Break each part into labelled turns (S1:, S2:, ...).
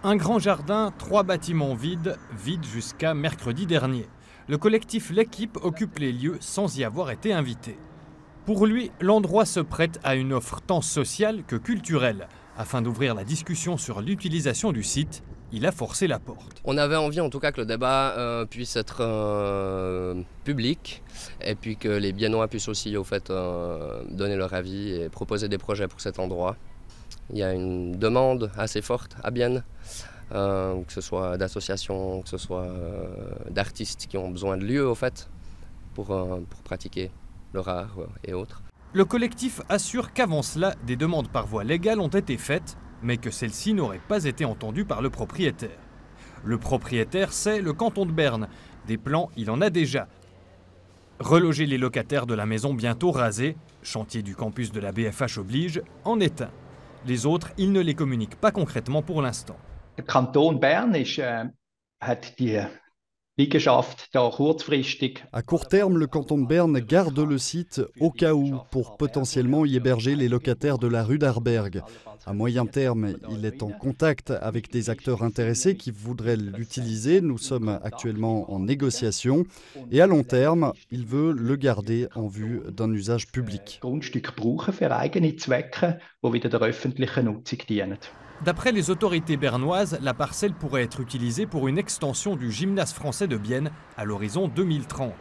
S1: Un grand jardin, 3 bâtiments vides jusqu'à mercredi dernier. Le collectif L'Équipe occupe les lieux sans y avoir été invité. Pour lui, l'endroit se prête à une offre tant sociale que culturelle. Afin d'ouvrir la discussion sur l'utilisation du site, il a forcé la porte.
S2: On avait envie en tout cas que le débat puisse être public et puis que les Biennois puissent aussi au fait, donner leur avis et proposer des projets pour cet endroit. Il y a une demande assez forte à Bienne, que ce soit d'associations, que ce soit d'artistes qui ont besoin de lieux au fait pour pratiquer leur art et autres.
S1: Le collectif assure qu'avant cela, des demandes par voie légale ont été faites, mais que celles-ci n'auraient pas été entendues par le propriétaire. Le propriétaire, c'est le canton de Berne. Des plans, il en a déjà. Reloger les locataires de la maison bientôt rasée, chantier du campus de la BFH oblige, en est un. Les autres, il ne les communique pas concrètement pour l'instant.
S3: Der Kanton Bern hat die Liegenschaft da kurzfristig.
S4: À court terme, le canton de Berne garde le site au cas où, pour potentiellement y héberger les locataires de la rue d'Arberg. À moyen terme, il est en contact avec des acteurs intéressés qui voudraient l'utiliser. Nous sommes actuellement en négociation. Et à long terme, il veut le garder en vue d'un usage public.
S3: Grundstück brauchen für eigene Zwecke, die wieder der öffentlichen Nutzung dienen.
S1: D'après les autorités bernoises, la parcelle pourrait être utilisée pour une extension du gymnase français de Bienne à l'horizon 2030.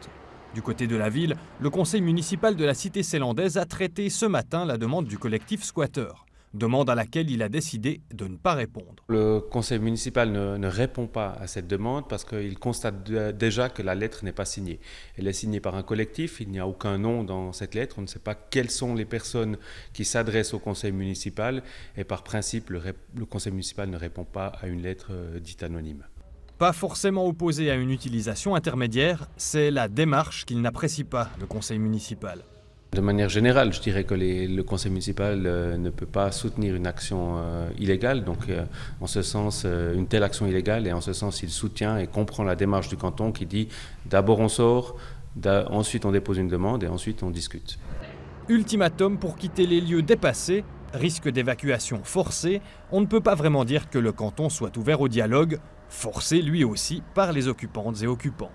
S1: Du côté de la ville, le conseil municipal de la cité célandaise a traité ce matin la demande du collectif Squatter. Demande à laquelle il a décidé de ne pas répondre.
S5: Le conseil municipal ne répond pas à cette demande parce qu'il constate déjà que la lettre n'est pas signée. Elle est signée par un collectif, il n'y a aucun nom dans cette lettre, on ne sait pas quelles sont les personnes qui s'adressent au conseil municipal et par principe, le conseil municipal ne répond pas à une lettre dite anonyme.
S1: Pas forcément opposé à une utilisation intermédiaire, c'est la démarche qu'il n'apprécie pas, le conseil municipal.
S5: De manière générale, je dirais que le conseil municipal ne peut pas soutenir une action illégale. Donc, en ce sens, une telle action illégale, et en ce sens, il soutient et comprend la démarche du canton qui dit d'abord on sort, ensuite on dépose une demande et ensuite on discute.
S1: Ultimatum pour quitter les lieux dépassés, risque d'évacuation forcée. On ne peut pas vraiment dire que le canton soit ouvert au dialogue, forcé lui aussi par les occupantes et occupants.